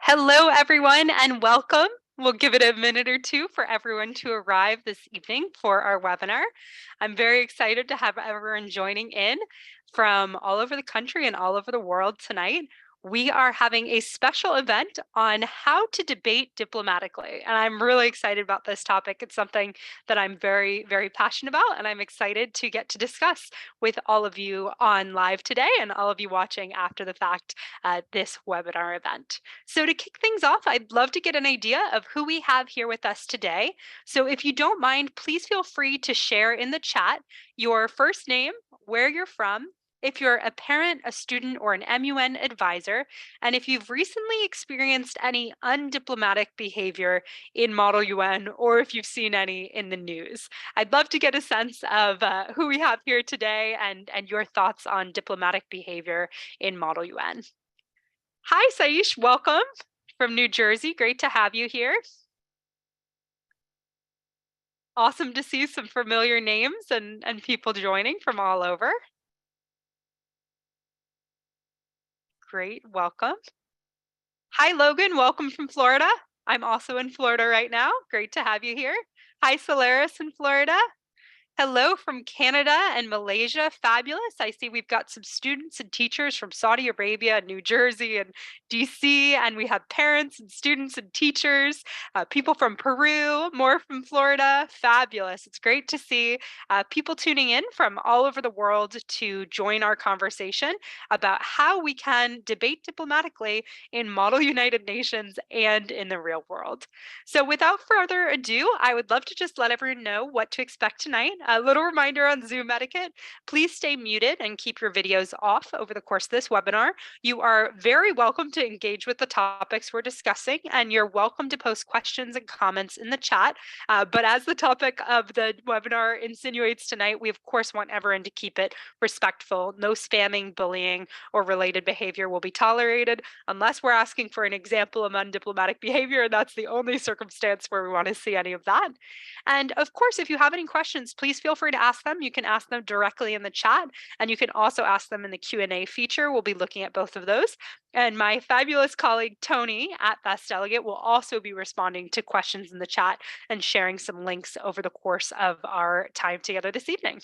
Hello, everyone, and welcome. We'll give it a minute or two for everyone to arrive this evening for our webinar. I'm very excited to have everyone joining in from all over the country and all over the world tonight. We are having a special event on how to debate diplomatically, and I'm really excited about this topic. It's something that I'm very, very passionate about, and I'm excited to get to discuss with all of you on live today and all of you watching after the fact this webinar event. So to kick things off, I'd love to get an idea of who we have here with us today. So if you don't mind, please feel free to share in the chat your first name, where you're from, if you're a parent, a student, or an MUN advisor, and if you've recently experienced any undiplomatic behavior in Model UN, or if you've seen any in the news. I'd love to get a sense of who we have here today and your thoughts on diplomatic behavior in Model UN. Hi, Saish. Welcome from New Jersey. Great to have you here. Awesome to see some familiar names and people joining from all over. Great. Welcome. Hi, Logan. Welcome from Florida. I'm also in Florida right now. Great to have you here. Hi, Solaris in Florida. Hello from Canada and Malaysia. Fabulous. I see we've got some students and teachers from Saudi Arabia, New Jersey, and DC, and we have parents and students and teachers, people from Peru, more from Florida. Fabulous. It's great to see people tuning in from all over the world to join our conversation about how we can debate diplomatically in Model United Nations and in the real world. So without further ado, I would love to just let everyone know what to expect tonight. A little reminder on Zoom etiquette, please stay muted and keep your videos off over the course of this webinar. You are very welcome to engage with the topics we're discussing, and you're welcome to post questions and comments in the chat. But as the topic of the webinar insinuates tonight, we of course want everyone to keep it respectful. No spamming, bullying, or related behavior will be tolerated unless we're asking for an example of undiplomatic behavior, and that's the only circumstance where we want to see any of that. And of course, if you have any questions, please feel free to ask them. You can ask them directly in the chat, and you can also ask them in the Q&A feature. We'll be looking at both of those. And my fabulous colleague, Tony, at Best Delegate, will also be responding to questions in the chat and sharing some links over the course of our time together this evening.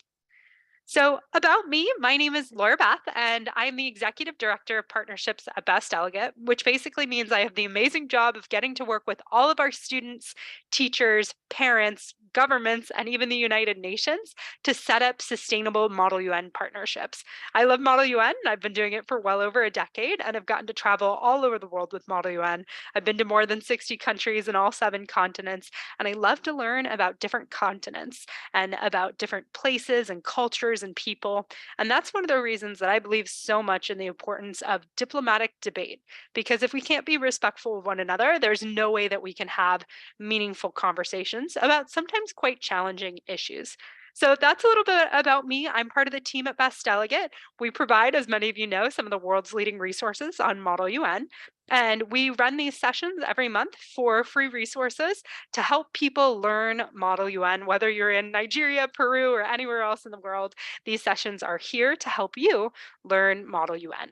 So about me, my name is Laura Beth, and I'm the Executive Director of Partnerships at Best Delegate, which basically means I have the amazing job of getting to work with all of our students, teachers, parents, governments, and even the United Nations to set up sustainable Model UN partnerships. I love Model UN. I've been doing it for well over a decade, and I've gotten to travel all over the world with Model UN. I've been to more than 60 countries in all 7 continents, and I love to learn about different continents and about different places and cultures and people. And that's one of the reasons that I believe so much in the importance of diplomatic debate, because if we can't be respectful of one another, there's no way that we can have meaningful conversations about sometimes quite challenging issues. So that's a little bit about me. I'm part of the team at Best Delegate. We provide, as many of you know, some of the world's leading resources on Model UN. And we run these sessions every month for free resources to help people learn Model UN, whether you're in Nigeria, Peru, or anywhere else in the world. These sessions are here to help you learn Model UN.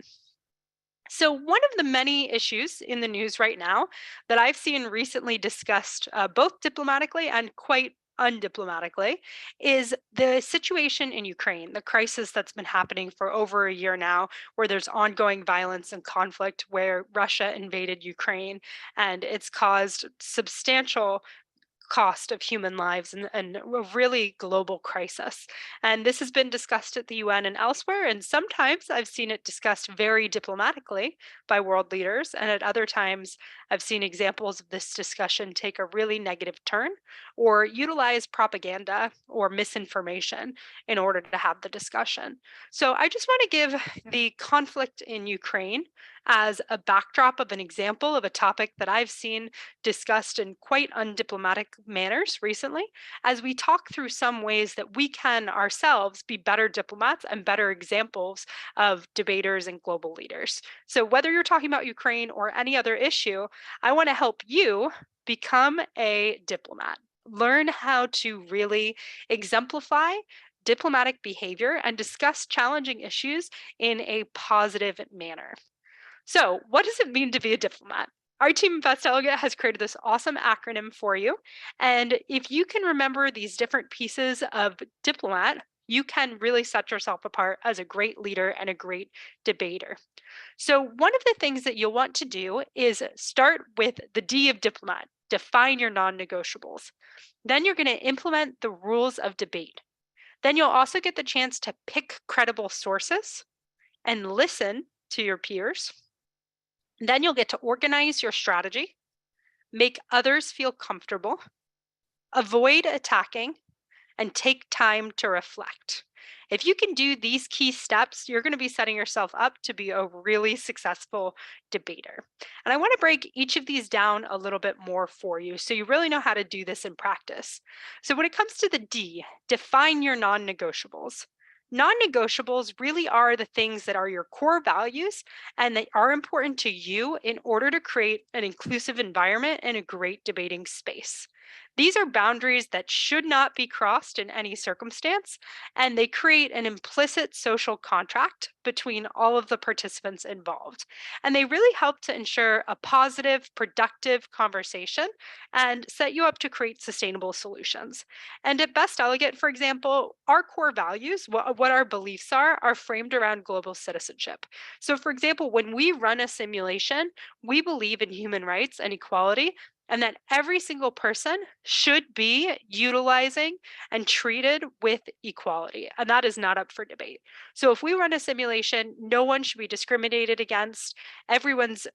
So one of the many issues in the news right now that I've seen recently discussed both diplomatically and quite undiplomatically is the situation in Ukraine, the crisis that's been happening for over a year now, where there's ongoing violence and conflict, where Russia invaded Ukraine, and it's caused substantial cost of human lives and a really global crisis. And this has been discussed at the UN and elsewhere, and sometimes I've seen it discussed very diplomatically by world leaders, and at other times I've seen examples of this discussion take a really negative turn or utilize propaganda or misinformation in order to have the discussion. So I just want to give the conflict in Ukraine as a backdrop of an example of a topic that I've seen discussed in quite undiplomatic manners recently, as we talk through some ways that we can ourselves be better diplomats and better examples of debaters and global leaders. So whether you're talking about Ukraine or any other issue, I want to help you become a diplomat. Learn how to really exemplify diplomatic behavior and discuss challenging issues in a positive manner. So, what does it mean to be a diplomat? Our team Best Delegate has created this awesome acronym for you. And if you can remember these different pieces of diplomat, you can really set yourself apart as a great leader and a great debater. So, one of the things that you'll want to do is start with the D of diplomat, define your non negotiables. Then you're going to implement the rules of debate. Then you'll also get the chance to pick credible sources and listen to your peers. Then you'll get to organize your strategy, make others feel comfortable, avoid attacking, and take time to reflect. If you can do these key steps, you're going to be setting yourself up to be a really successful debater. And I want to break each of these down a little bit more for you so you really know how to do this in practice. So, when it comes to the D, define your non negotiables. Non negotiables really are the things that are your core values and that are important to you in order to create an inclusive environment and a great debating space. These are boundaries that should not be crossed in any circumstance, and they create an implicit social contract between all of the participants involved. And they really help to ensure a positive, productive conversation and set you up to create sustainable solutions. And at Best Delegate, for example, our core values, what our beliefs are framed around global citizenship. So, for example, when we run a simulation, we believe in human rights and equality, and that every single person should be utilizing and treated with equality. And that is not up for debate. So if we run a simulation, no one should be discriminated against, everyone's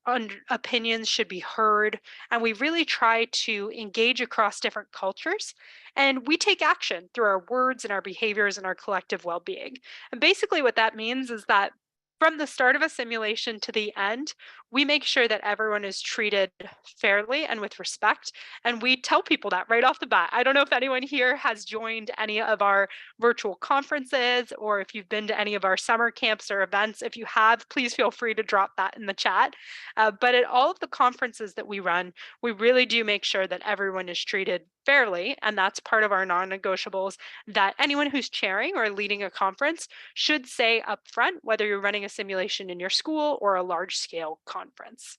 opinions should be heard, and we really try to engage across different cultures. And we take action through our words and our behaviors and our collective well being. And basically, what that means is that from the start of a simulation to the end, we make sure that everyone is treated fairly and with respect. And we tell people that right off the bat. I don't know if anyone here has joined any of our virtual conferences or if you've been to any of our summer camps or events. If you have, please feel free to drop that in the chat. But at all of the conferences that we run, we really do make sure that everyone is treated fairly. And that's part of our non negotiables that anyone who's chairing or leading a conference should say up front, whether you're running a simulation in your school or a large scale conference.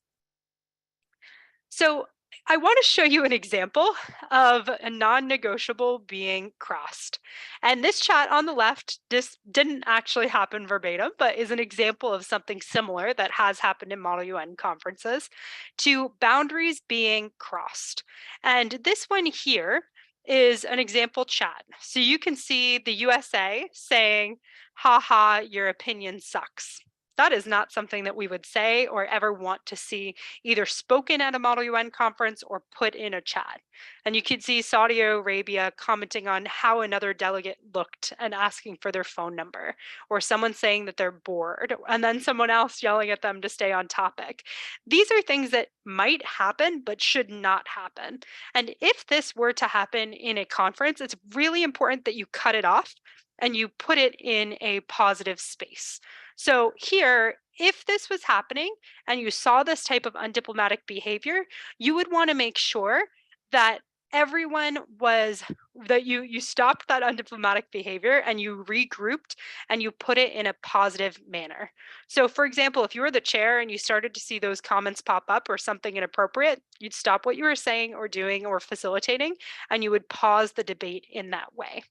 So I want to show you an example of a non-negotiable being crossed. And this chat on the left, this didn't actually happen verbatim, but is an example of something similar that has happened in Model UN conferences to boundaries being crossed. And this one here is an example chat. So you can see the USA saying, haha, your opinion sucks. That is not something that we would say or ever want to see either spoken at a Model UN conference or put in a chat. And you could see Saudi Arabia commenting on how another delegate looked and asking for their phone number, or someone saying that they're bored, and then someone else yelling at them to stay on topic. These are things that might happen, but should not happen. And if this were to happen in a conference, it's really important that you cut it off and you put it in a positive space. So here, if this was happening and you saw this type of undiplomatic behavior, you would want to make sure that everyone was that you stopped that undiplomatic behavior and you regrouped and you put it in a positive manner. So for example, if you were the chair and you started to see those comments pop up or something inappropriate, you'd stop what you were saying or doing or facilitating and you would pause the debate in that way.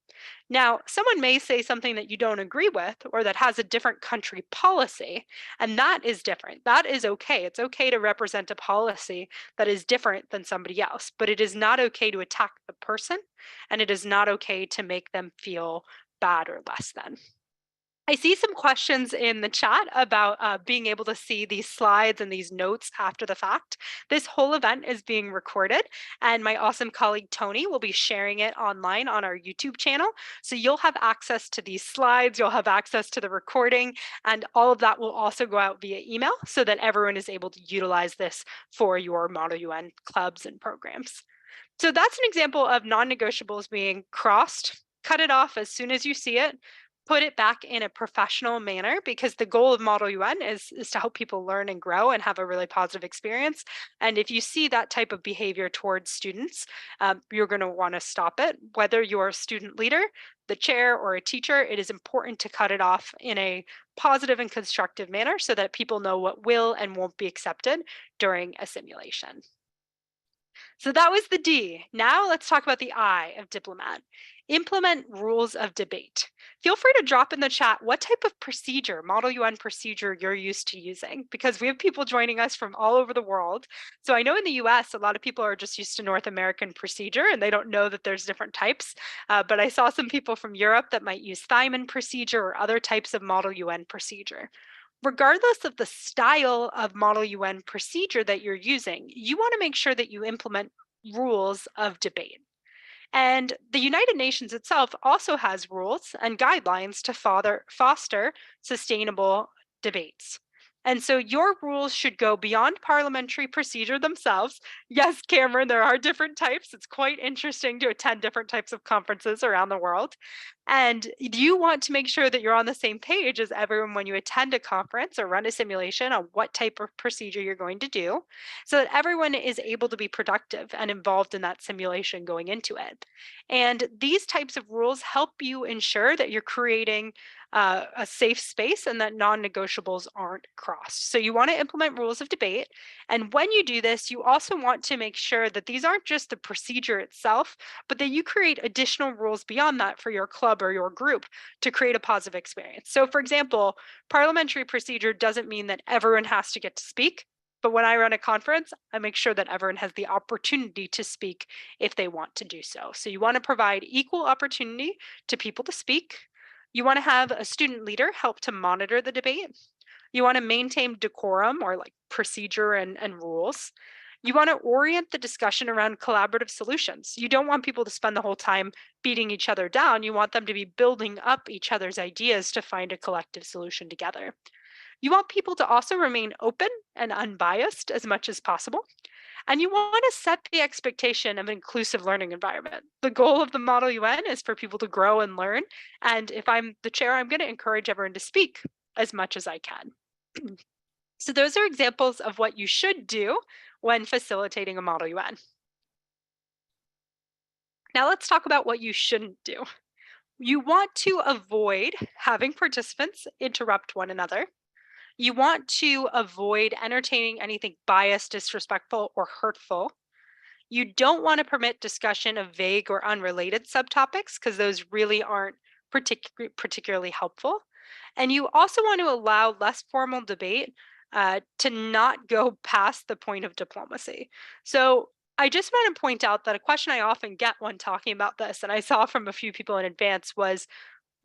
Now, someone may say something that you don't agree with or that has a different country policy, and that is different. That is okay. It's okay to represent a policy that is different than somebody else, but it is not okay to attack the person, and it is not okay to make them feel bad or less than. I see some questions in the chat about being able to see these slides and these notes after the fact. This whole event is being recorded, and my awesome colleague Tony will be sharing it online on our YouTube channel. So you'll have access to these slides, you'll have access to the recording, and all of that will also go out via email so that everyone is able to utilize this for your Model UN clubs and programs. So that's an example of non-negotiables being crossed. Cut it off as soon as you see it. put it back in a professional manner, because the goal of Model UN is to help people learn and grow and have a really positive experience. And if you see that type of behavior towards students, you're going to want to stop it. Whether you're a student leader, the chair, or a teacher, it is important to cut it off in a positive and constructive manner so that people know what will and won't be accepted during a simulation. So that was the D. Now let's talk about the I of diplomat. Implement rules of debate. Feel free to drop in the chat what type of procedure, Model UN procedure, you're used to using, because we have people joining us from all over the world. So I know in the US, a lot of people are just used to North American procedure and they don't know that there's different types. But I saw some people from Europe that might use Thyman procedure or other types of Model UN procedure. Regardless of the style of Model UN procedure that you're using, you want to make sure that you implement rules of debate. And the United Nations itself also has rules and guidelines to foster sustainable debates. And so your rules should go beyond parliamentary procedure themselves. Yes, Cameron, there are different types. It's quite interesting to attend different types of conferences around the world. And you want to make sure that you're on the same page as everyone when you attend a conference or run a simulation on what type of procedure you're going to do, so that everyone is able to be productive and involved in that simulation going into it. And these types of rules help you ensure that you're creating a safe space and that non-negotiables aren't crossed. So you want to implement rules of debate. And when you do this, you also want to make sure that these aren't just the procedure itself, but that you create additional rules beyond that for your club or your group to create a positive experience. So for example, parliamentary procedure doesn't mean that everyone has to get to speak. But when I run a conference, I make sure that everyone has the opportunity to speak if they want to do so. So you want to provide equal opportunity to people to speak. You want to have a student leader help to monitor the debate. You want to maintain decorum, or like procedure and rules. You want to orient the discussion around collaborative solutions. You don't want people to spend the whole time beating each other down. You want them to be building up each other's ideas to find a collective solution together. You want people to also remain open and unbiased as much as possible. And you want to set the expectation of an inclusive learning environment. The goal of the Model UN is for people to grow and learn. And if I'm the chair, I'm going to encourage everyone to speak as much as I can. So those are examples of what you should do when facilitating a Model UN. Now let's talk about what you shouldn't do. You want to avoid having participants interrupt one another. You want to avoid entertaining anything biased, disrespectful, or hurtful. You don't want to permit discussion of vague or unrelated subtopics, because those really aren't particularly helpful. And you also want to allow less formal debate to not go past the point of diplomacy. So I just want to point out that a question I often get when talking about this, and I saw from a few people in advance, was,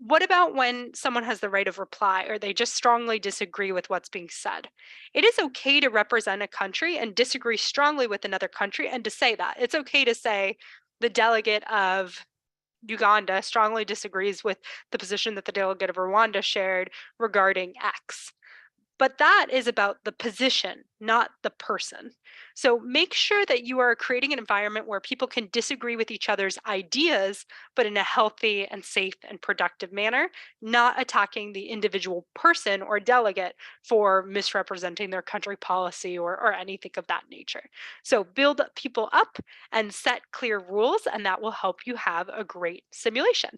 what about when someone has the right of reply or they just strongly disagree with what's being said? It is okay to represent a country and disagree strongly with another country, and to say that. It's okay to say the delegate of Uganda strongly disagrees with the position that the delegate of Rwanda shared regarding X. But that is about the position, not the person. So make sure that you are creating an environment where people can disagree with each other's ideas, but in a healthy and safe and productive manner, not attacking the individual person or delegate for misrepresenting their country policy or anything of that nature. So build people up and set clear rules, and that will help you have a great simulation.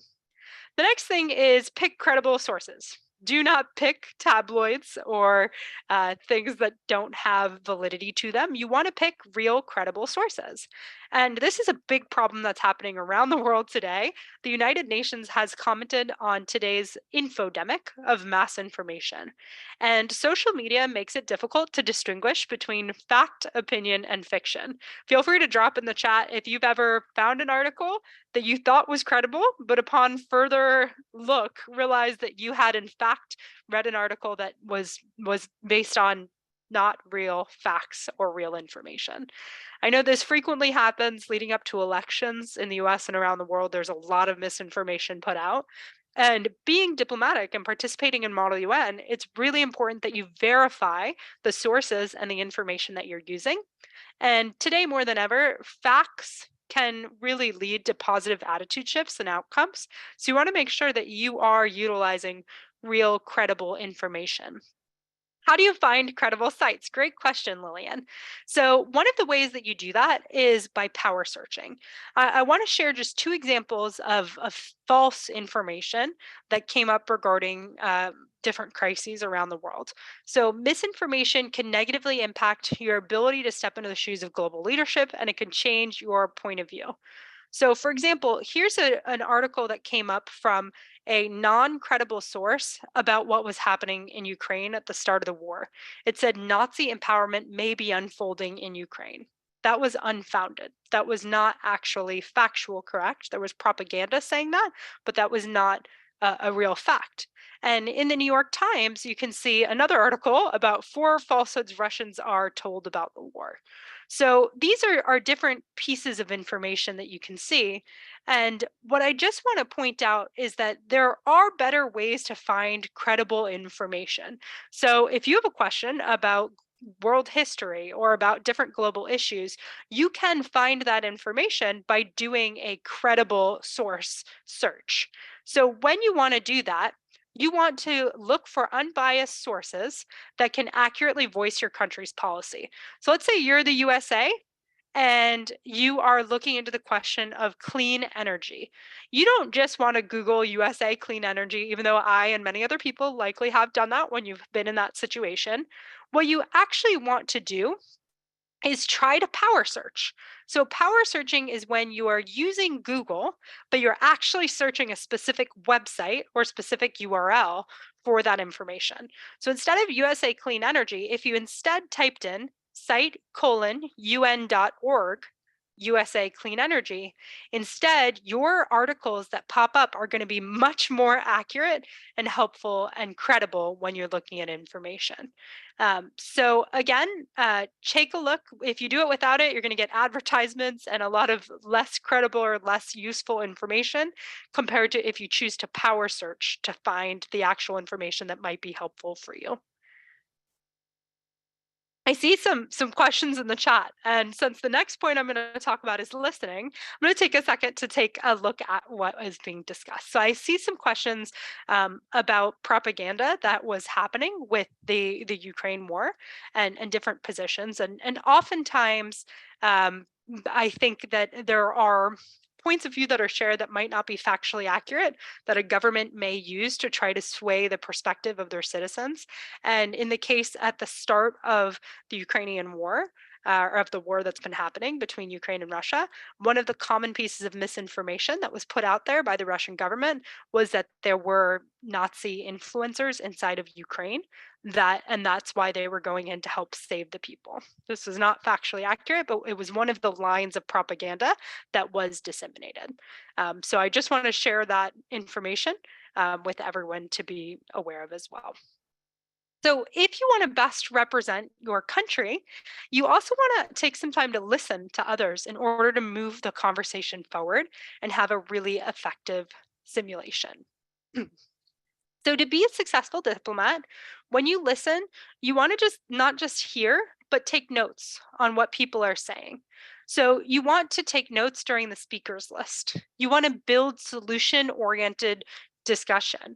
The next thing is pick credible sources. Do not pick tabloids or things that don't have validity to them. You want to pick real, credible sources. And this is a big problem that's happening around the world today. The United Nations has commented on today's infodemic of mass information. And social media makes it difficult to distinguish between fact, opinion, and fiction. Feel free to drop in the chat if you've ever found an article that you thought was credible, but upon further look, realized that you had in fact read an article that was based on not real facts or real information. I know this frequently happens leading up to elections in the US and around the world. There's a lot of misinformation put out. And being diplomatic and participating in Model UN, it's really important that you verify the sources and the information that you're using. And today, more than ever, facts can really lead to positive attitude shifts and outcomes. So you want to make sure that you are utilizing real credible information. How do you find credible sites? Great question, Lillian. So one of the ways that you do that is by power searching. I want to share just two examples of false information that came up regarding different crises around the world. So misinformation can negatively impact your ability to step into the shoes of global leadership, and it can change your point of view. So for example, here's an article that came up from a non-credible source about what was happening in Ukraine at the start of the war. It said Nazi empowerment may be unfolding in Ukraine. That was unfounded. That was not actually factual correct. There was propaganda saying that, but that was not a real fact. And in the New York Times, you can see another article about 4 falsehoods Russians are told about the war. So these are different pieces of information that you can see. And what I just want to point out is that there are better ways to find credible information. So if you have a question about world history or about different global issues, you can find that information by doing a credible source search. So when you want to do that, you want to look for unbiased sources that can accurately voice your country's policy. So let's say you're the USA and you are looking into the question of clean energy. You don't just want to Google USA clean energy, even though I and many other people likely have done that when you've been in that situation. What you actually want to do is try to power search. So power searching is when you are using Google, but you're actually searching a specific website or specific URL for that information. So instead of USA Clean Energy, if you instead typed in site:un.org USA Clean Energy, instead your articles that pop up are going to be much more accurate and helpful and credible when you're looking at information. So again, take a look. If you do it without it, you're going to get advertisements and a lot of less credible or less useful information compared to if you choose to power search to find the actual information that might be helpful for you. I see some questions in the chat, and since the next point I'm going to talk about is listening, I'm going to take a second to take a look at what is being discussed. So I see some questions about propaganda that was happening with the Ukraine war and different positions, and oftentimes I think that there are points of view that are shared that might not be factually accurate that a government may use to try to sway the perspective of their citizens. And in the case at the start of the Ukrainian war, or of the war that's been happening between Ukraine and Russia, one of the common pieces of misinformation that was put out there by the Russian government was that there were Nazi influencers inside of Ukraine, and that's why they were going in to help save the people. This is not factually accurate, but it was one of the lines of propaganda that was disseminated. So I just want to share that information with everyone to be aware of as well. So if you want to best represent your country, you also want to take some time to listen to others in order to move the conversation forward and have a really effective simulation. So to be a successful diplomat, when you listen, you want to just not just hear, but take notes on what people are saying. So you want to take notes during the speakers list. You want to build solution-oriented discussion.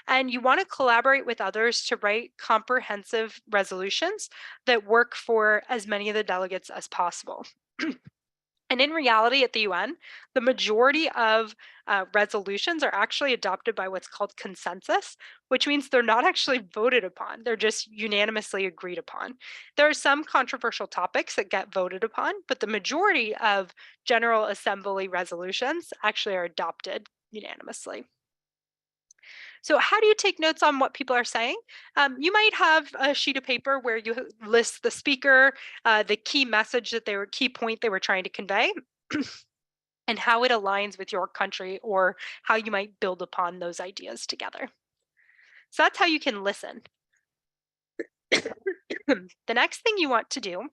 And you want to collaborate with others to write comprehensive resolutions that work for as many of the delegates as possible. And in reality, at the UN, the majority of resolutions are actually adopted by what's called consensus, which means they're not actually voted upon. They're just unanimously agreed upon. There are some controversial topics that get voted upon, but the majority of General Assembly resolutions actually are adopted unanimously. So how do you take notes on what people are saying? You might have a sheet of paper where you list the speaker, the key message that key point they were trying to convey, and how it aligns with your country or how you might build upon those ideas together. So that's how you can listen. The next thing you want to do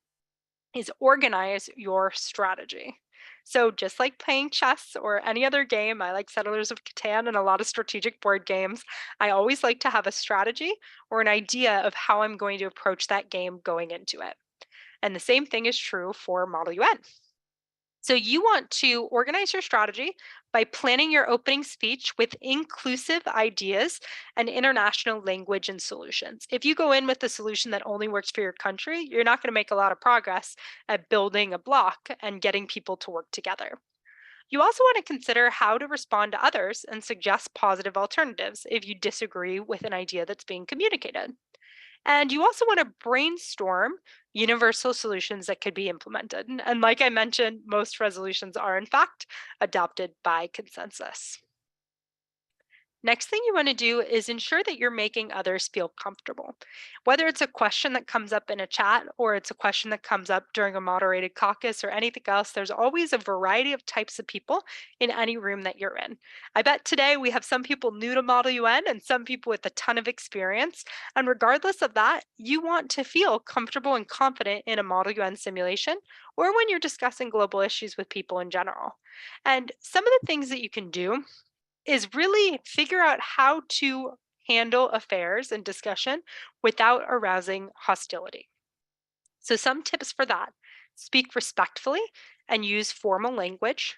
is organize your strategy. So just like playing chess or any other game, I like Settlers of Catan and a lot of strategic board games, I always like to have a strategy or an idea of how I'm going to approach that game going into it. And the same thing is true for Model UN. So you want to organize your strategy by planning your opening speech with inclusive ideas and international language and solutions. If you go in with a solution that only works for your country, you're not going to make a lot of progress at building a block and getting people to work together. You also want to consider how to respond to others and suggest positive alternatives if you disagree with an idea that's being communicated. And you also want to brainstorm universal solutions that could be implemented. And like I mentioned, most resolutions are, in fact, adopted by consensus. Next thing you want to do is ensure that you're making others feel comfortable. Whether it's a question that comes up in a chat or it's a question that comes up during a moderated caucus or anything else, there's always a variety of types of people in any room that you're in. I bet today we have some people new to Model UN and some people with a ton of experience. And regardless of that, you want to feel comfortable and confident in a Model UN simulation or when you're discussing global issues with people in general. And some of the things that you can do is really figure out how to handle affairs and discussion without arousing hostility. So, some tips for that: speak respectfully and use formal language,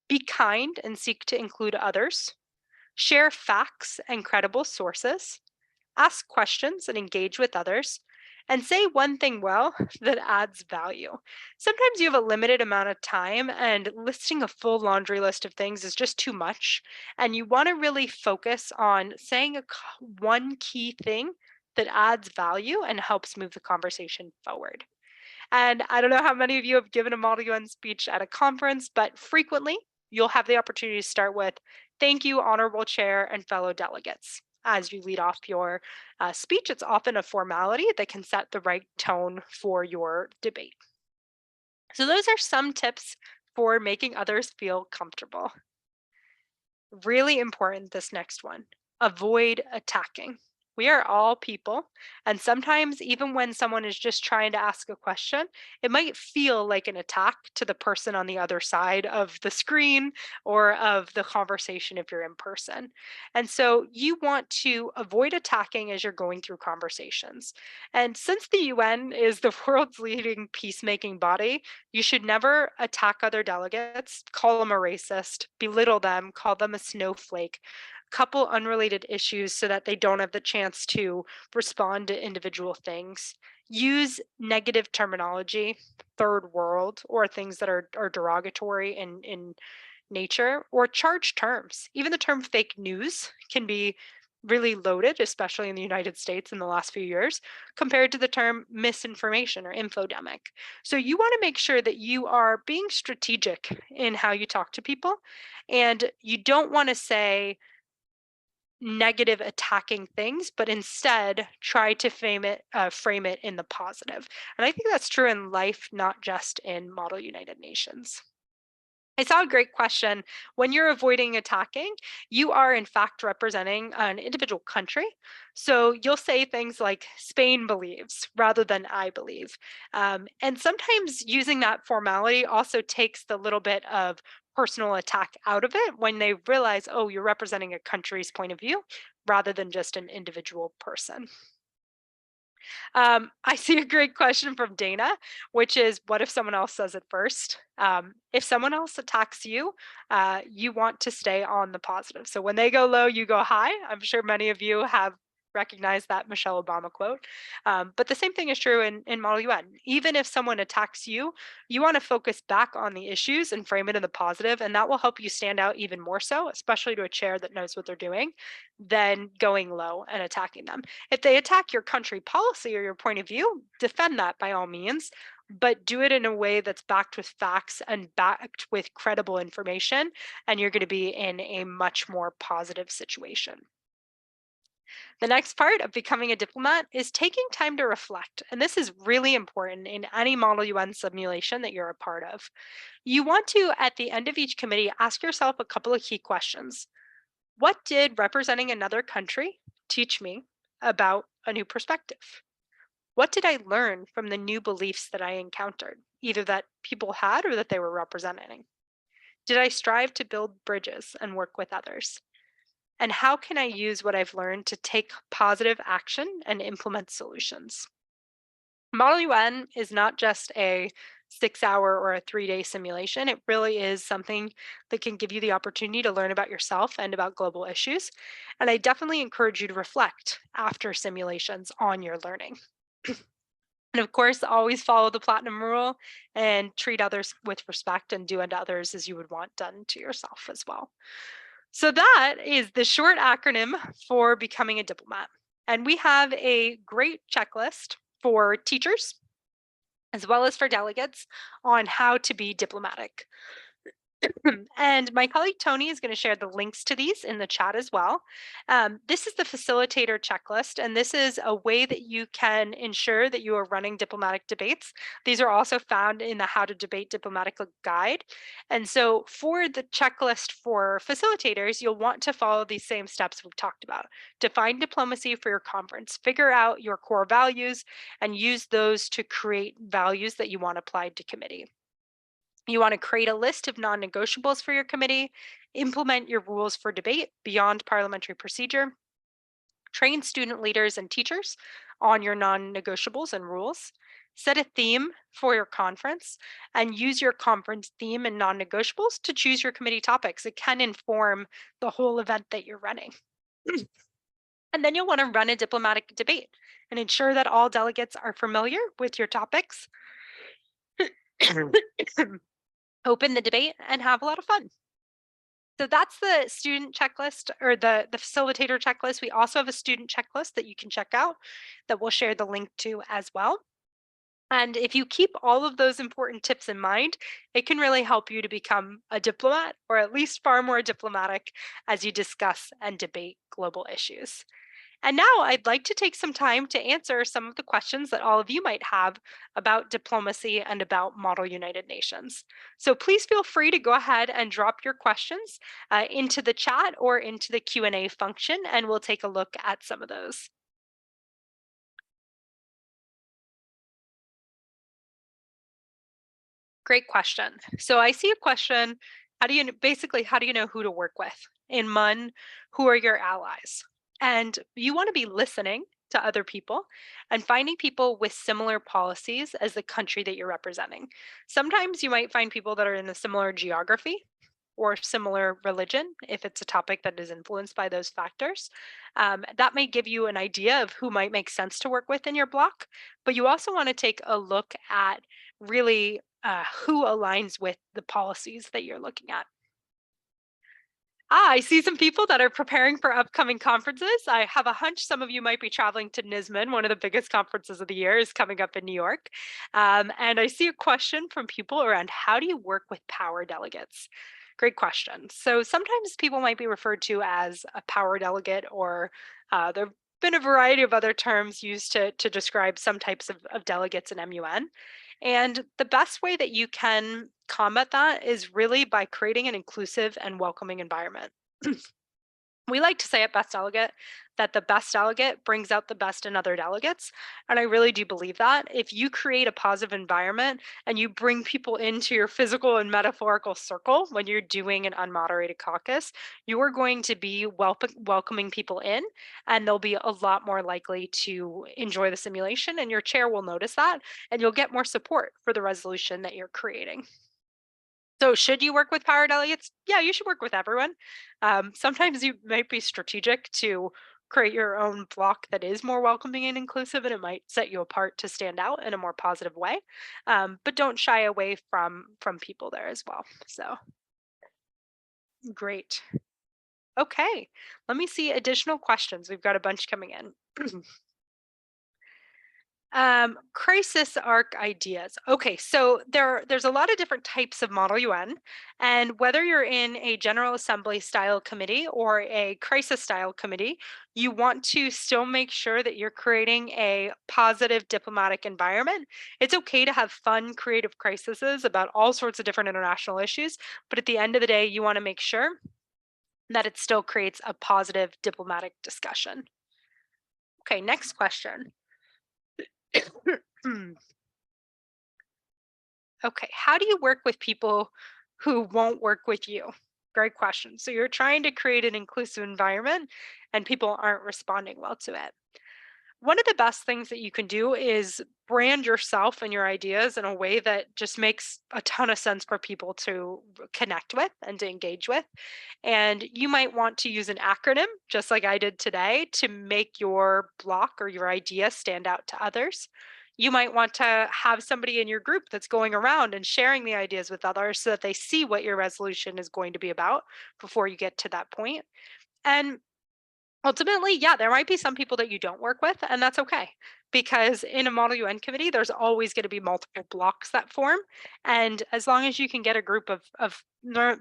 be kind and seek to include others, share facts and credible sources, ask questions and engage with others, and say one thing well that adds value. Sometimes you have a limited amount of time, and listing a full laundry list of things is just too much. And you want to really focus on saying one key thing that adds value and helps move the conversation forward. And I don't know how many of you have given a Model UN speech at a conference, but frequently you'll have the opportunity to start with, "Thank you, Honorable Chair and fellow delegates." As you lead off your speech, it's often a formality that can set the right tone for your debate. So, those are some tips for making others feel comfortable. Really important, this next one: avoid attacking. We are all people, and sometimes, even when someone is just trying to ask a question, it might feel like an attack to the person on the other side of the screen or of the conversation if you're in person. And so, you want to avoid attacking as you're going through conversations. And since the UN is the world's leading peacemaking body, you should never attack other delegates, call them a racist, belittle them, call them a snowflake, couple unrelated issues so that they don't have the chance to respond to individual things. Use negative terminology, third world, or things that are derogatory in nature, or charged terms. Even the term fake news can be really loaded, especially in the United States in the last few years, compared to the term misinformation or infodemic. So you want to make sure that you are being strategic in how you talk to people, and you don't want to say negative attacking things, but instead try to frame it in the positive. And I think that's true in life, not just in Model United Nations. I saw a great question. When you're avoiding attacking, you are in fact representing an individual country. So you'll say things like Spain believes rather than I believe. And sometimes using that formality also takes the little bit of personal attack out of it when they realize, oh, you're representing a country's point of view rather than just an individual person. I see a great question from Dana, which is, what if someone else says it first? If someone else attacks you, you want to stay on the positive. So when they go low, you go high. I'm sure many of you have recognized that Michelle Obama quote. But the same thing is true in Model UN. Even if someone attacks you, you want to focus back on the issues and frame it in the positive, and that will help you stand out even more so, especially to a chair that knows what they're doing, than going low and attacking them. If they attack your country policy or your point of view, defend that by all means, but do it in a way that's backed with facts and backed with credible information, and you're going to be in a much more positive situation. The next part of becoming a diplomat is taking time to reflect. And this is really important in any Model UN simulation that you're a part of. You want to, at the end of each committee, ask yourself a couple of key questions. What did representing another country teach me about a new perspective? What did I learn from the new beliefs that I encountered, either that people had or that they were representing? Did I strive to build bridges and work with others? And how can I use what I've learned to take positive action and implement solutions? Model UN is not just a 6-hour or a 3-day simulation. It really is something that can give you the opportunity to learn about yourself and about global issues. And I definitely encourage you to reflect after simulations on your learning. And of course, always follow the platinum rule and treat others with respect and do unto others as you would want done to yourself as well. So that is the short acronym for becoming a diplomat. And we have a great checklist for teachers as well as for delegates on how to be diplomatic. And my colleague Tony is going to share the links to these in the chat as well. This is the facilitator checklist, and this is a way that you can ensure that you are running diplomatic debates. These are also found in the How to Debate Diplomatically guide. And so for the checklist for facilitators, you'll want to follow these same steps we've talked about. Define diplomacy for your conference, figure out your core values, and use those to create values that you want applied to committee. You want to create a list of non-negotiables for your committee, implement your rules for debate beyond parliamentary procedure, train student leaders and teachers on your non-negotiables and rules, set a theme for your conference, and use your conference theme and non-negotiables to choose your committee topics. It can inform the whole event that you're running. And then you'll want to run a diplomatic debate and ensure that all delegates are familiar with your topics. Open the debate and have a lot of fun. So that's the student checklist or the facilitator checklist. We also have a student checklist that you can check out that we'll share the link to as well. And if you keep all of those important tips in mind, it can really help you to become a diplomat, or at least far more diplomatic as you discuss and debate global issues. And now I'd like to take some time to answer some of the questions that all of you might have about diplomacy and about Model United Nations. So please feel free to go ahead and drop your questions into the chat or into the Q&A function, and we'll take a look at some of those. Great question. So I see a question, how do you know who to work with? In MUN, who are your allies? And you want to be listening to other people and finding people with similar policies as the country that you're representing. Sometimes you might find people that are in a similar geography or similar religion, if it's a topic that is influenced by those factors. That may give you an idea of who might make sense to work with in your block, but you also want to take a look at really who aligns with the policies that you're looking at. I see some people that are preparing for upcoming conferences. I have a hunch some of you might be traveling to NISMN. One of the biggest conferences of the year is coming up in New York. And I see a question from people around how do you work with power delegates? Great question. So sometimes people might be referred to as a power delegate, or there have been a variety of other terms used to describe some types of delegates in MUN. And the best way that you can combat that is really by creating an inclusive and welcoming environment. We like to say at Best Delegate that the best delegate brings out the best in other delegates. And I really do believe that. If you create a positive environment and you bring people into your physical and metaphorical circle when you're doing an unmoderated caucus, you are going to be welcoming people in, and they'll be a lot more likely to enjoy the simulation. And your chair will notice that, and you'll get more support for the resolution that you're creating. So should you work with power delegates? Yeah, you should work with everyone. Sometimes you might be strategic to create your own block that is more welcoming and inclusive, and it might set you apart to stand out in a more positive way. But don't shy away from people there as well. So great. Okay, let me see additional questions. We've got a bunch coming in. Crisis arc ideas. Okay, so there's a lot of different types of Model UN, and whether you're in a General Assembly style committee or a crisis style committee, you want to still make sure that you're creating a positive diplomatic environment. It's okay to have fun, creative crises about all sorts of different international issues, but at the end of the day, you want to make sure that it still creates a positive diplomatic discussion. Okay, next question. Okay, how do you work with people who won't work with you? Great question. So you're trying to create an inclusive environment and people aren't responding well to it. One of the best things that you can do is brand yourself and your ideas in a way that just makes a ton of sense for people to connect with and to engage with. And you might want to use an acronym, just like I did today, to make your block or your idea stand out to others. You might want to have somebody in your group that's going around and sharing the ideas with others so that they see what your resolution is going to be about before you get to that point. And ultimately, yeah, there might be some people that you don't work with, and that's okay. Because in a Model UN committee, there's always going to be multiple blocks that form. And as long as you can get a group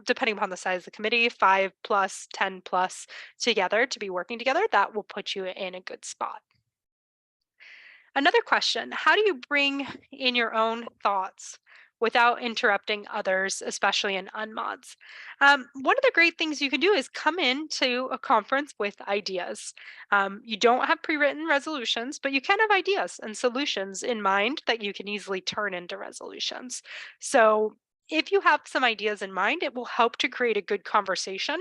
depending upon the size of the committee, 5 plus, 10 plus together to be working together, that will put you in a good spot. Another question: how do you bring in your own thoughts without interrupting others, especially in unmods? One of the great things you can do is come into a conference with ideas. You don't have pre written resolutions, but you can have ideas and solutions in mind that you can easily turn into resolutions. So, if you have some ideas in mind, it will help to create a good conversation,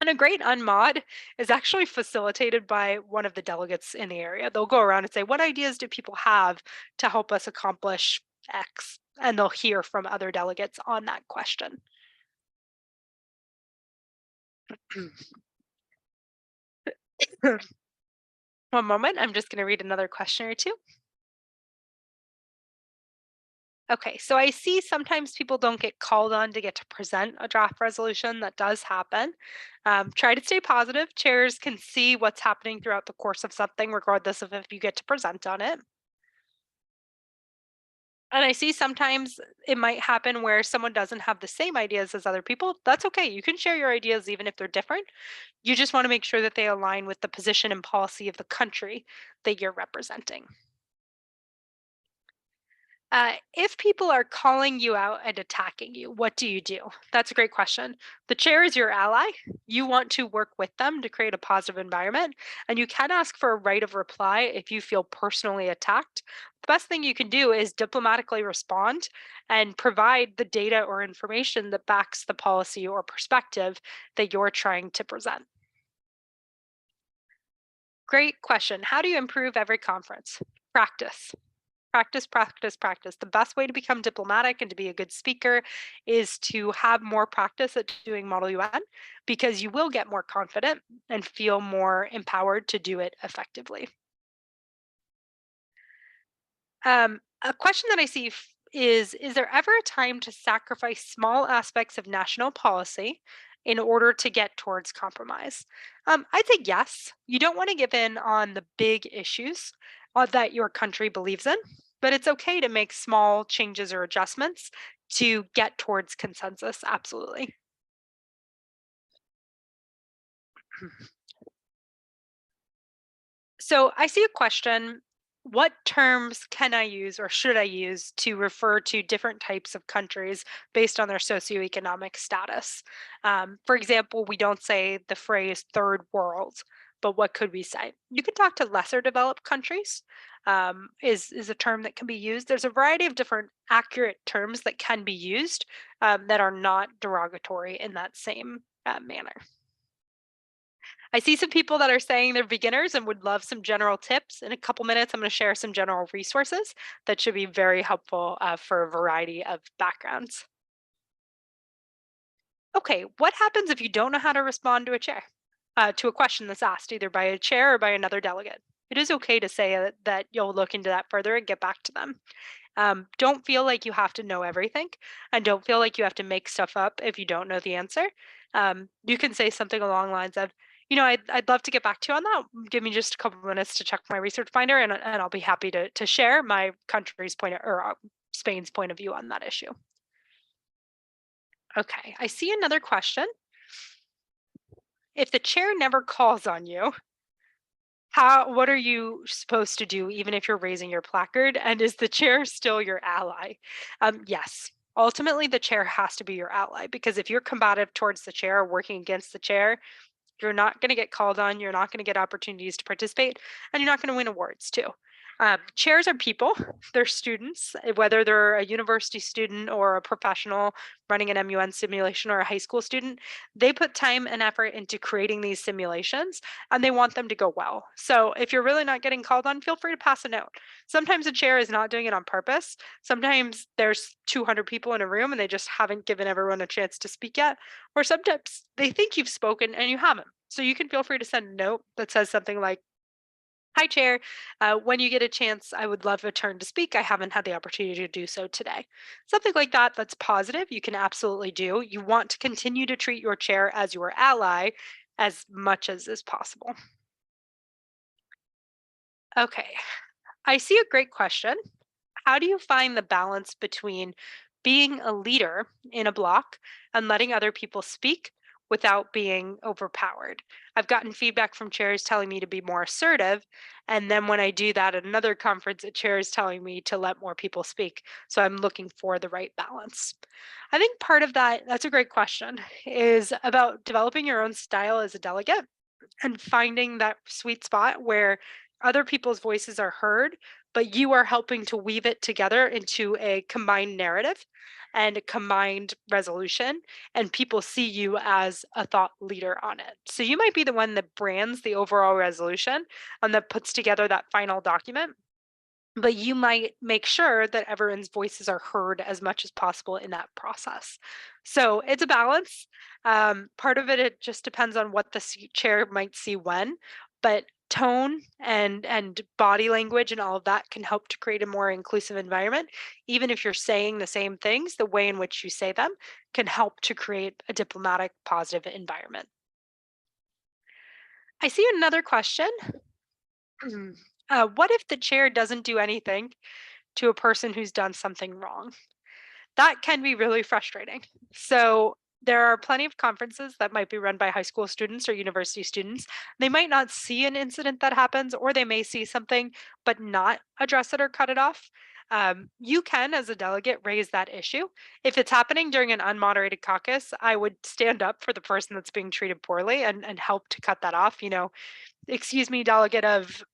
and a great unmod is actually facilitated by one of the delegates in the area. They'll go around and say, "What ideas do people have to help us accomplish X?" And they'll hear from other delegates on that question. One moment, I'm just going to read another question or two. Okay, so I see sometimes people don't get called on to get to present a draft resolution. That does happen. Try to stay positive. Chairs can see what's happening throughout the course of something, regardless of if you get to present on it. And I see sometimes it might happen where someone doesn't have the same ideas as other people. That's okay. You can share your ideas even if they're different. You just want to make sure that they align with the position and policy of the country that you're representing. If people are calling you out and attacking you, what do you do? That's a great question. The chair is your ally. You want to work with them to create a positive environment, and you can ask for a right of reply if you feel personally attacked. The best thing you can do is diplomatically respond and provide the data or information that backs the policy or perspective that you're trying to present. Great question. How do you improve every conference? Practice. Practice, practice, practice. The best way to become diplomatic and to be a good speaker is to have more practice at doing Model UN, because you will get more confident and feel more empowered to do it effectively. A question that I see is there ever a time to sacrifice small aspects of national policy in order to get towards compromise? I'd say yes. You don't want to give in on the big issues that your country believes in, but it's okay to make small changes or adjustments to get towards consensus. Absolutely. So I see a question: what terms can I use or should I use to refer to different types of countries based on their socioeconomic status? For example, we don't say the phrase third world, but what could we say? You could talk to lesser developed countries, is a term that can be used. There's a variety of different accurate terms that can be used, that are not derogatory in that same manner. I see some people that are saying they're beginners and would love some general tips. In a couple minutes, I'm going to share some general resources that should be very helpful for a variety of backgrounds. Okay, what happens if you don't know how to respond to to a question that's asked either by a chair or by another delegate? It is okay to say that you'll look into that further and get back to them. Don't feel like you have to know everything, and don't feel like you have to make stuff up if you don't know the answer. You can say something along the lines of, I'd love to get back to you on that. Give me just a couple minutes to check my research finder, and I'll be happy to share my country's Spain's point of view on that issue. Okay, I see another question. If the chair never calls on you, what are you supposed to do even if you're raising your placard? And is the chair still your ally? Yes. Ultimately, the chair has to be your ally, because if you're combative towards the chair or working against the chair, you're not going to get called on, you're not going to get opportunities to participate, and you're not going to win awards too. Chairs are people, they're students, whether they're a university student or a professional running an MUN simulation or a high school student. They put time and effort into creating these simulations and they want them to go well. So if you're really not getting called on, feel free to pass a note. Sometimes a chair is not doing it on purpose. Sometimes there's 200 people in a room and they just haven't given everyone a chance to speak yet. Or sometimes they think you've spoken and you haven't. So you can feel free to send a note that says something like, "Hi, Chair. When you get a chance, I would love a turn to speak. I haven't had the opportunity to do so today." Something like that that's positive, you can absolutely do. You want to continue to treat your chair as your ally as much as is possible. Okay, I see a great question. How do you find the balance between being a leader in a block and letting other people speak without being overpowered? I've gotten feedback from chairs telling me to be more assertive. And then when I do that at another conference, a chair is telling me to let more people speak. So I'm looking for the right balance. I think part of that's a great question, is about developing your own style as a delegate and finding that sweet spot where other people's voices are heard, but you are helping to weave it together into a combined narrative and a combined resolution, and people see you as a thought leader on it. So you might be the one that brands the overall resolution and that puts together that final document, but you might make sure that everyone's voices are heard as much as possible in that process. So it's a balance. Part of it, it just depends on what the chair might see when, but tone and body language and all of that can help to create a more inclusive environment. Even if you're saying the same things, the way in which you say them can help to create a diplomatic, positive environment. I see another question. What if the chair doesn't do anything to a person who's done something wrong? That can be really frustrating. So there are plenty of conferences that might be run by high school students or university students. They might not see an incident that happens, or they may see something but not address it or cut it off. You can, as a delegate, raise that issue. If it's happening during an unmoderated caucus, I would stand up for the person that's being treated poorly and help to cut that off. Excuse me, delegate of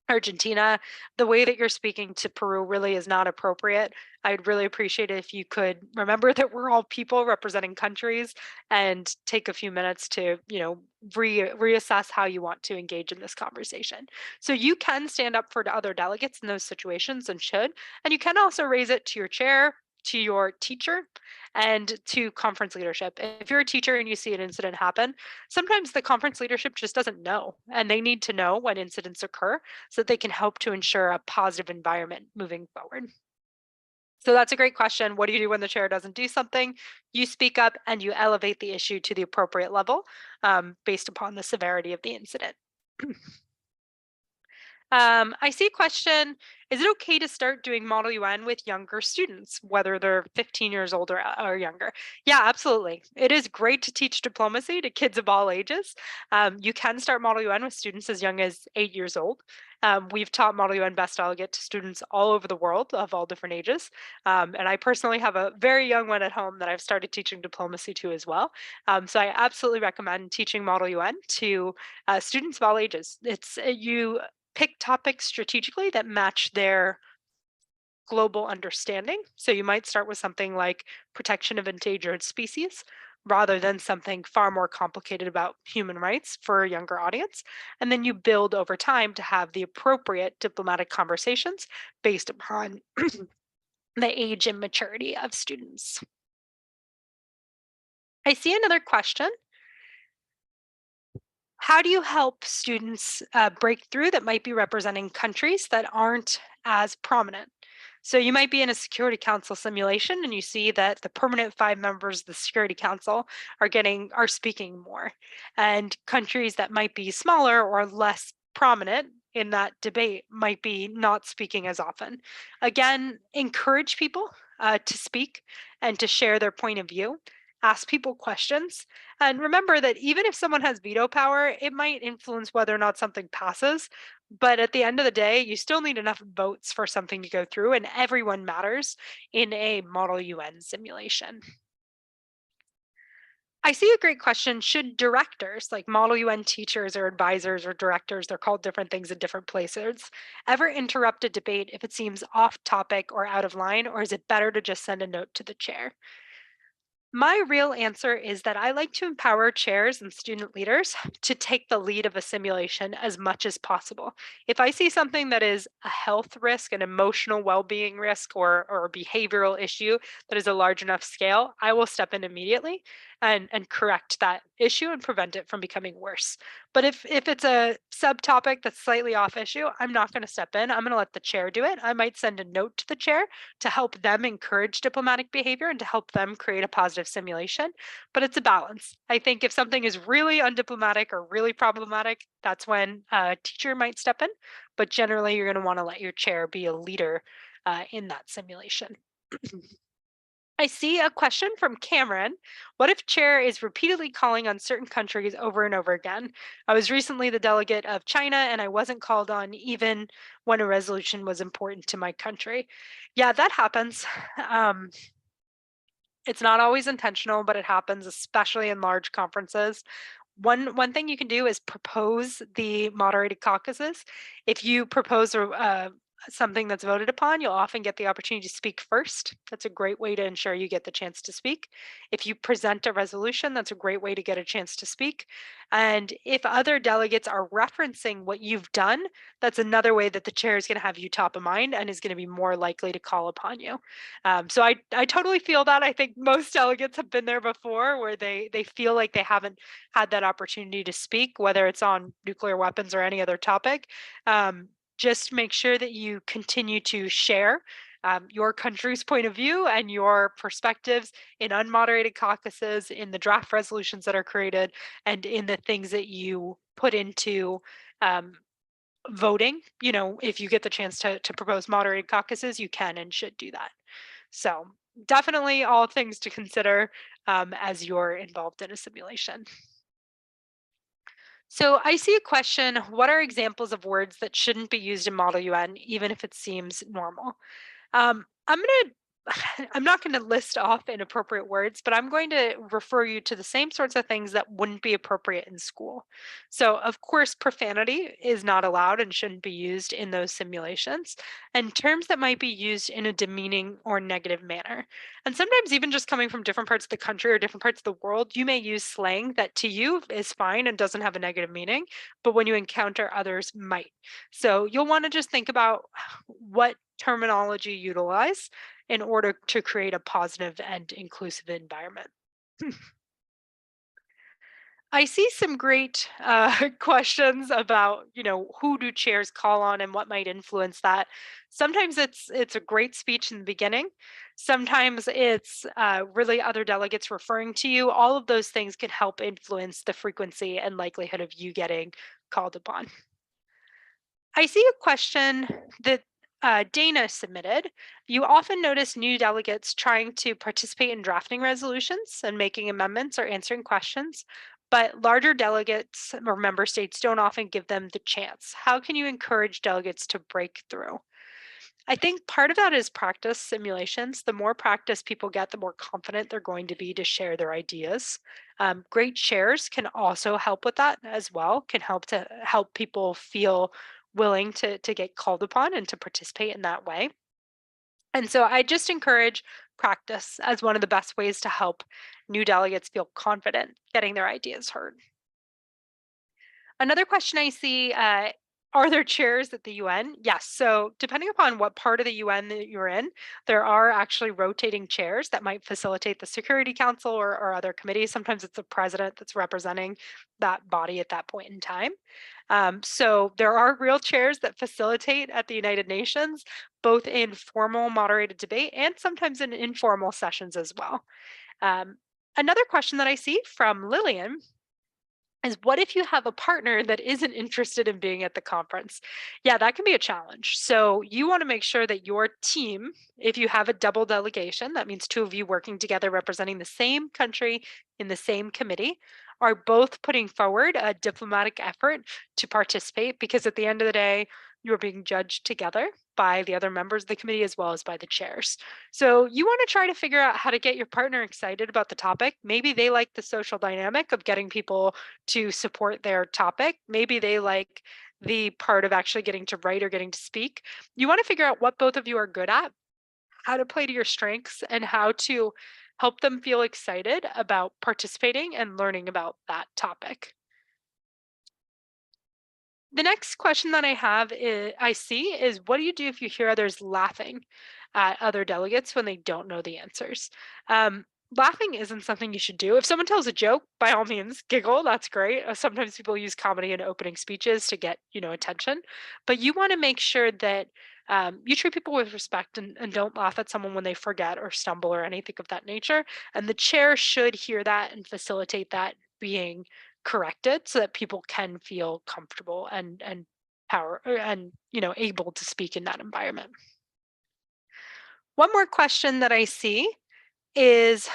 Argentina, the way that you're speaking to Peru really is not appropriate. I'd really appreciate it if you could remember that we're all people representing countries and take a few minutes to, reassess how you want to engage in this conversation. So you can stand up for the other delegates in those situations and should, and you can also raise it to your chair, to your teacher, and to conference leadership. If you're a teacher and you see an incident happen, sometimes the conference leadership just doesn't know, and they need to know when incidents occur so that they can help to ensure a positive environment moving forward. So that's a great question. What do you do when the chair doesn't do something? You speak up and you elevate the issue to the appropriate level based upon the severity of the incident. I see a question. Is it okay to start doing Model UN with younger students, whether they're 15 years old or younger? Yeah, absolutely. It is great to teach diplomacy to kids of all ages. You can start Model UN with students as young as 8 years old. We've taught Model UN Best Delegate to students all over the world of all different ages. And I personally have a very young one at home that I've started teaching diplomacy to as well. So I absolutely recommend teaching Model UN to students of all ages. You pick topics strategically that match their global understanding. So you might start with something like protection of endangered species rather than something far more complicated about human rights for a younger audience. And then you build over time to have the appropriate diplomatic conversations based upon the age and maturity of students. I see another question. How do you help students break through that might be representing countries that aren't as prominent? So you might be in a Security Council simulation and you see that the permanent five members of the Security Council are speaking more. And countries that might be smaller or less prominent in that debate might be not speaking as often. Again, encourage people to speak and to share their point of view. Ask people questions and remember that even if someone has veto power, it might influence whether or not something passes. But at the end of the day, you still need enough votes for something to go through, and everyone matters in a Model UN simulation. I see a great question. Should directors, like Model UN teachers or advisors or directors, they're called different things in different places, ever interrupt a debate if it seems off topic or out of line, or is it better to just send a note to the chair? My real answer is that I like to empower chairs and student leaders to take the lead of a simulation as much as possible. If I see something that is a health risk, an emotional well being risk, or a behavioral issue that is a large enough scale, I will step in immediately and correct that issue and prevent it from becoming worse. But if it's a subtopic that's slightly off issue, I'm not going to step in. I'm going to let the chair do it. I might send a note to the chair to help them encourage diplomatic behavior and to help them create a positive simulation. But it's a balance. I think if something is really undiplomatic or really problematic, that's when a teacher might step in. But generally, you're going to want to let your chair be a leader in that simulation. I see a question from Cameron. What if chair is repeatedly calling on certain countries over and over again? I was recently the delegate of China and I wasn't called on even when a resolution was important to my country. Yeah, that happens. Um, it's not always intentional, but it happens, especially in large conferences. One thing you can do is propose the moderated caucuses. If you propose something that's voted upon, you'll often get the opportunity to speak first. That's a great way to ensure you get the chance to speak. If you present a resolution, that's a great way to get a chance to speak. And if other delegates are referencing what you've done, that's another way that the chair is going to have you top of mind and is going to be more likely to call upon you. So I totally feel that. I think most delegates have been there before, where they feel like they haven't had that opportunity to speak, whether it's on nuclear weapons or any other topic. Um, just make sure that you continue to share your country's point of view and your perspectives in unmoderated caucuses, in the draft resolutions that are created, and in the things that you put into um, voting. You know, if you get the chance to propose moderated caucuses, you can and should do that. So definitely all things to consider as you're involved in a simulation. So I see a question, what are examples of words that shouldn't be used in Model UN, even if it seems normal? I'm not going to list off inappropriate words, but I'm going to refer you to the same sorts of things that wouldn't be appropriate in school. So, of course, profanity is not allowed and shouldn't be used in those simulations, and terms that might be used in a demeaning or negative manner. And sometimes, even just coming from different parts of the country or different parts of the world, you may use slang that to you is fine and doesn't have a negative meaning, but when you encounter others, might. So, you'll want to just think about what terminology you utilize in order to create a positive and inclusive environment. I see some great questions about, who do chairs call on and what might influence that. Sometimes it's a great speech in the beginning. Sometimes it's really other delegates referring to you. All of those things can help influence the frequency and likelihood of you getting called upon. I see a question that Dana submitted. You often notice new delegates trying to participate in drafting resolutions and making amendments or answering questions, but larger delegates or member states don't often give them the chance. How can you encourage delegates to break through? I think part of that is practice simulations. The more practice people get, the more confident they're going to be to share their ideas. Great shares can also help with that as well, can help people feel willing to get called upon and to participate in that way. And so I just encourage practice as one of the best ways to help new delegates feel confident getting their ideas heard. Another question I see, are there chairs at the UN? Yes. So, depending upon what part of the UN that you're in, there are actually rotating chairs that might facilitate the Security Council or other committees. Sometimes it's the president that's representing that body at that point in time. So, there are real chairs that facilitate at the United Nations, both in formal moderated debate and sometimes in informal sessions as well. Um, Another question that I see from Lillian is, what if you have a partner that isn't interested in being at the conference? Yeah, that can be a challenge. So you want to make sure that your team, if you have a double delegation, that means two of you working together representing the same country in the same committee, are both putting forward a diplomatic effort to participate, because at the end of the day, You are being judged together by the other members of the committee as well as by the chairs. So you want to try to figure out how to get your partner excited about the topic. Maybe they like the social dynamic of getting people to support their topic. Maybe they like the part of actually getting to write or getting to speak. You want to figure out what both of you are good at, how to play to your strengths, and how to help them feel excited about participating and learning about that topic. The next question that I see is, what do you do if you hear others laughing at other delegates when they don't know the answers? Um, Laughing isn't something you should do. If someone tells a joke, by all means, giggle. That's great. Sometimes people use comedy in opening speeches to get, attention, but you want to make sure that you treat people with respect and don't laugh at someone when they forget or stumble or anything of that nature. And the chair should hear that and facilitate that being corrected so that people can feel comfortable and able to speak in that environment. One more question that I see is,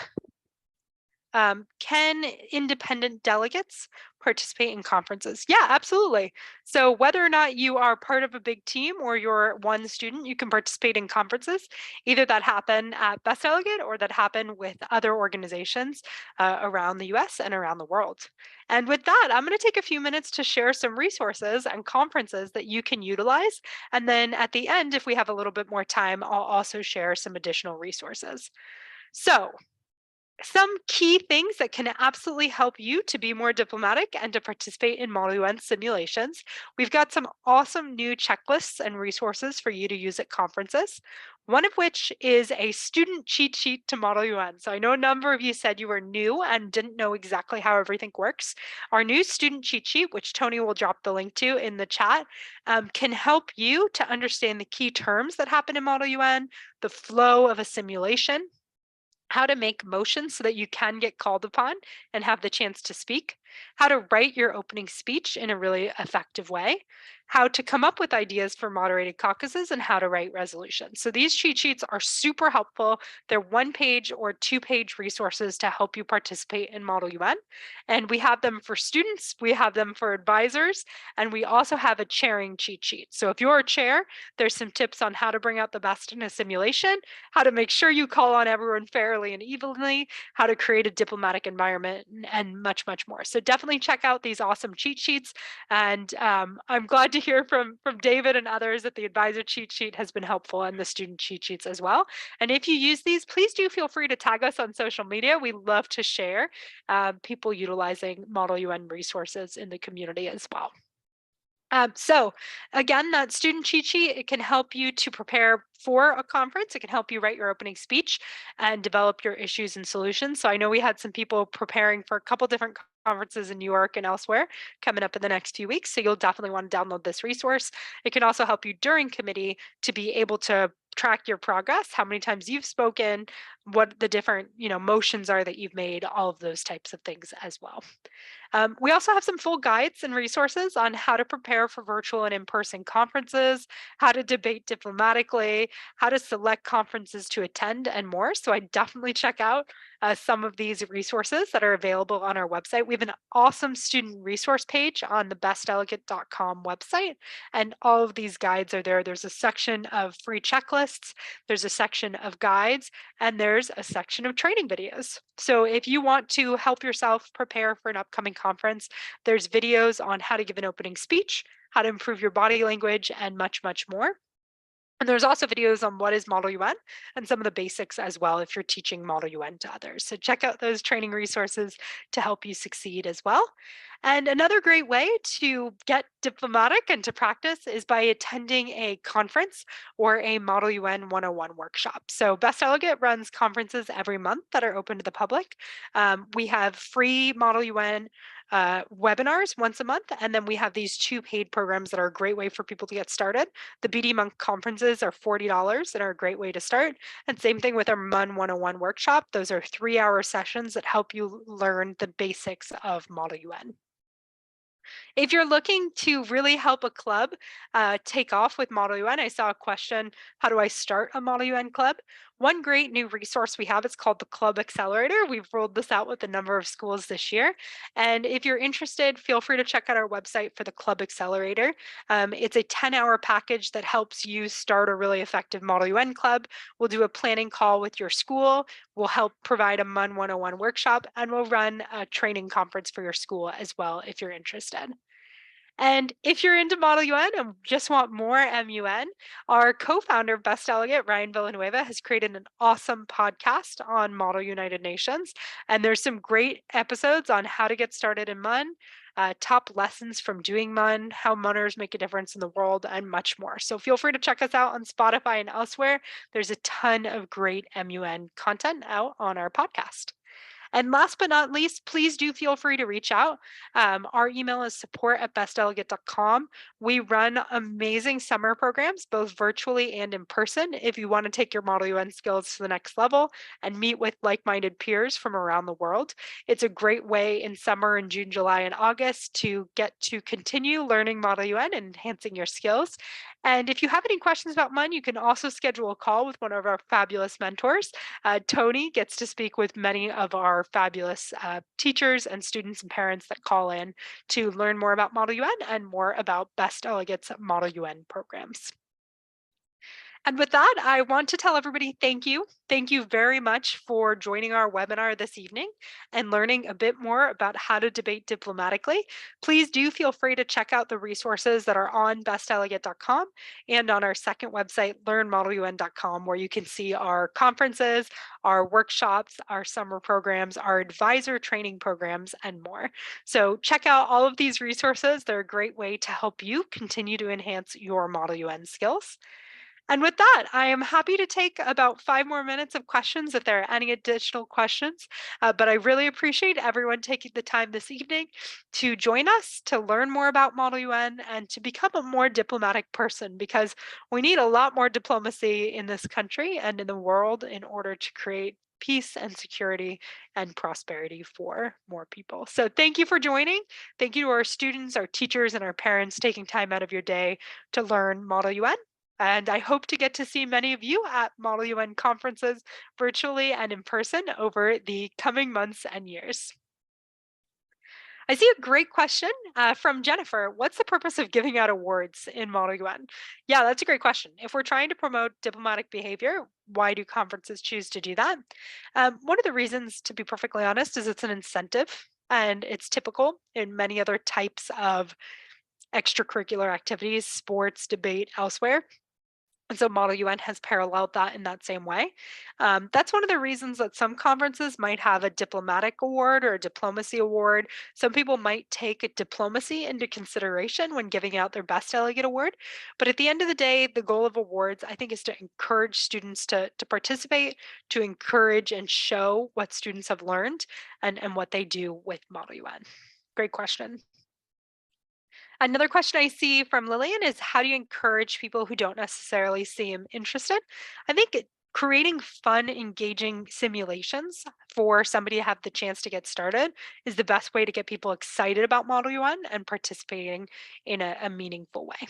can independent delegates participate in conferences? Yeah, absolutely. So whether or not you are part of a big team or you're one student, you can participate in conferences, either that happen at Best Delegate or that happen with other organizations around the US and around the world. And with that, I'm going to take a few minutes to share some resources and conferences that you can utilize. And then at the end, if we have a little bit more time, I'll also share some additional resources. So some key things that can absolutely help you to be more diplomatic and to participate in Model UN simulations. We've got some awesome new checklists and resources for you to use at conferences, one of which is a student cheat sheet to Model UN. So I know a number of you said you were new and didn't know exactly how everything works. Our new student cheat sheet, which Tony will drop the link to in the chat, can help you to understand the key terms that happen in Model UN, the flow of a simulation, how to make motions so that you can get called upon and have the chance to speak, how to write your opening speech in a really effective way, how to come up with ideas for moderated caucuses, and how to write resolutions. So these cheat sheets are super helpful. They're 1-page or 2-page resources to help you participate in Model UN. And we have them for students, we have them for advisors, and we also have a chairing cheat sheet. So if you're a chair, there's some tips on how to bring out the best in a simulation, how to make sure you call on everyone fairly and evenly, how to create a diplomatic environment, and much, much more. So definitely check out these awesome cheat sheets. And I'm glad to hear from David and others that the advisor cheat sheet has been helpful and the student cheat sheets as well. And if you use these, please do feel free to tag us on social media. We love to share people utilizing Model UN resources in the community as well. So again, that student cheat sheet, it can help you to prepare for a conference. It can help you write your opening speech and develop your issues and solutions. So I know we had some people preparing for a couple different conferences in New York and elsewhere coming up in the next few weeks. So you'll definitely want to download this resource. It can also help you during committee to be able to track your progress, how many times you've spoken, what the different, motions are that you've made, all of those types of things as well. We also have some full guides and resources on how to prepare for virtual and in-person conferences, how to debate diplomatically, how to select conferences to attend, and more. So I definitely check out some of these resources that are available on our website. We have an awesome student resource page on the bestdelegate.com website, and all of these guides are there. There's a section of free checklists, there's a section of guides, and there's a section of training videos. So if you want to help yourself prepare for an upcoming conference, there's videos on how to give an opening speech, how to improve your body language, and much, much more. And there's also videos on what is Model UN and some of the basics as well if you're teaching Model UN to others. So check out those training resources to help you succeed as well. And another great way to get diplomatic and to practice is by attending a conference or a Model UN 101 workshop. So Best Delegate runs conferences every month that are open to the public. We have free Model UN webinars once a month, and then we have these 2 paid programs that are a great way for people to get started. The BD Monk conferences are $40 and are a great way to start. And same thing with our MUN 101 workshop. Those are 3-hour sessions that help you learn the basics of Model UN. If you're looking to really help a club take off with Model UN, I saw a question, how do I start a Model UN club? One great new resource we have is called the Club Accelerator. We've rolled this out with a number of schools this year. And if you're interested, feel free to check out our website for the Club Accelerator. It's a 10-hour package that helps you start a really effective Model UN club. We'll do a planning call with your school. We'll help provide a MUN 101 workshop, and we'll run a training conference for your school as well if you're interested. And if you're into Model UN and just want more MUN, our co-founder of Best Delegate, Ryan Villanueva, has created an awesome podcast on Model United Nations. And there's some great episodes on how to get started in MUN, top lessons from doing MUN, how MUNers make a difference in the world, and much more. So feel free to check us out on Spotify and elsewhere. There's a ton of great MUN content out on our podcast. And last but not least, please do feel free to reach out. Our email is support@bestdelegate.com. We run amazing summer programs, both virtually and in person, if you want to take your Model UN skills to the next level and meet with like-minded peers from around the world. It's a great way in summer in June, July, and August to get to continue learning Model UN and enhancing your skills. And if you have any questions about MUN, you can also schedule a call with one of our fabulous mentors. Tony gets to speak with many of our fabulous teachers and students and parents that call in to learn more about Model UN and more about Best Delegates Model UN programs. And with that, I want to tell everybody thank you. Thank you very much for joining our webinar this evening and learning a bit more about how to debate diplomatically. Please do feel free to check out the resources that are on bestdelegate.com and on our second website, learnmodelun.com, where you can see our conferences, our workshops, our summer programs, our advisor training programs, and more. So check out all of these resources. They're a great way to help you continue to enhance your Model UN skills. And with that, I am happy to take about 5 more minutes of questions if there are any additional questions. But I really appreciate everyone taking the time this evening to join us, to learn more about Model UN, and to become a more diplomatic person, because we need a lot more diplomacy in this country and in the world in order to create peace and security and prosperity for more people. So thank you for joining. Thank you to our students, our teachers, and our parents taking time out of your day to learn Model UN. And I hope to get to see many of you at Model UN conferences virtually and in person over the coming months and years. I see a great question from Jennifer. What's the purpose of giving out awards in Model UN? Yeah, that's a great question. If we're trying to promote diplomatic behavior, why do conferences choose to do that? One of the reasons, to be perfectly honest, is it's an incentive, and it's typical in many other types of extracurricular activities, sports, debate, elsewhere. And so Model UN has paralleled that in that same way. That's one of the reasons that some conferences might have a diplomatic award or a diplomacy award. Some people might take diplomacy into consideration when giving out their Best Delegate Award. But at the end of the day, the goal of awards, I think, is to encourage students to participate, to encourage and show what students have learned and what they do with Model UN. Great question. Another question I see from Lillian is, how do you encourage people who don't necessarily seem interested? I think creating fun, engaging simulations for somebody to have the chance to get started is the best way to get people excited about Model UN and participating in a meaningful way.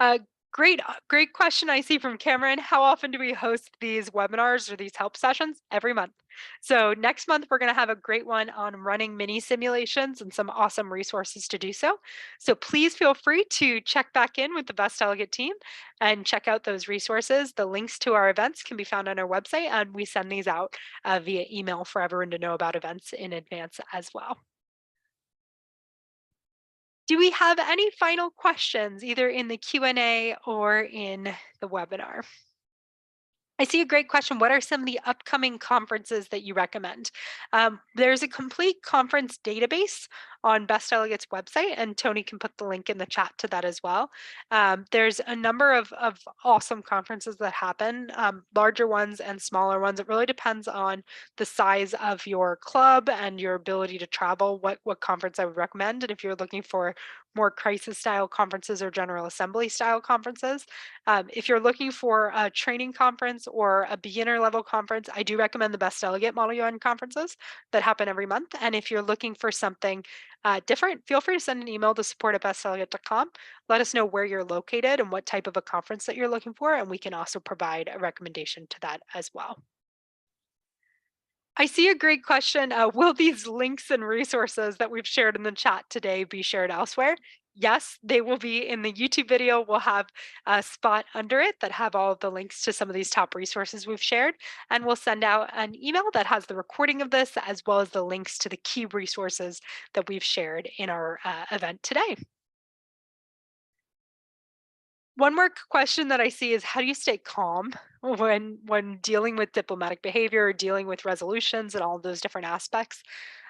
Uh, great question I see from Cameron. How often do we host these webinars or these help sessions? Every month. So next month, we're going to have a great one on running mini simulations and some awesome resources to do so. So please feel free to check back in with the Best Delegate team and check out those resources. The links to our events can be found on our website, and we send these out via email for everyone to know about events in advance as well. Do we have any final questions, either in the Q&A or in the webinar? I see a great question. What are some of the upcoming conferences that you recommend? There's a complete conference database on Best Delegate's website, and Tony can put the link in the chat to that as well. There's a number of awesome conferences that happen, larger ones and smaller ones. It really depends on the size of your club and your ability to travel, what conference I would recommend. And if you're looking for more crisis style conferences or General Assembly style conferences, if you're looking for a training conference or a beginner level conference, I do recommend the Best Delegate Model UN conferences that happen every month. And if you're looking for something different, feel free to send an email to support@bestsellerget.com. Let us know where you're located and what type of a conference that you're looking for, and we can also provide a recommendation to that as well. I see a great question. Will these links and resources that we've shared in the chat today be shared elsewhere? Yes, they will be in the YouTube video. We'll have a spot under it that have all of the links to some of these top resources we've shared. And we'll send out an email that has the recording of this as well as the links to the key resources that we've shared in our event today. One more question that I see is how do you stay calm when dealing with diplomatic behavior, or dealing with resolutions and all of those different aspects?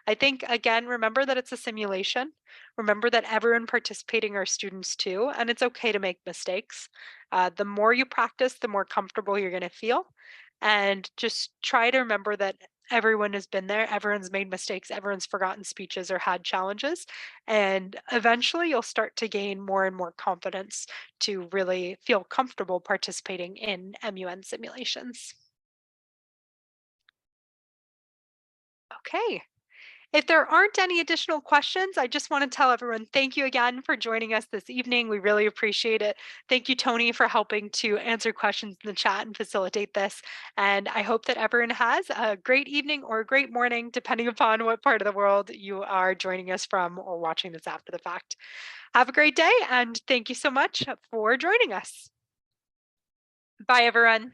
I think again, remember that it's a simulation. Remember that everyone participating are students too, and it's okay to make mistakes. The more you practice, the more comfortable you're going to feel. And just try to remember that everyone has been there, everyone's made mistakes, everyone's forgotten speeches or had challenges. And eventually you'll start to gain more and more confidence to really feel comfortable participating in MUN simulations. Okay. If there aren't any additional questions, I just want to tell everyone thank you again for joining us this evening. We really appreciate it. Thank you, Tony, for helping to answer questions in the chat and facilitate this. And I hope that everyone has a great evening or a great morning, depending upon what part of the world you are joining us from or watching this after the fact. Have a great day, and thank you so much for joining us. Bye, everyone.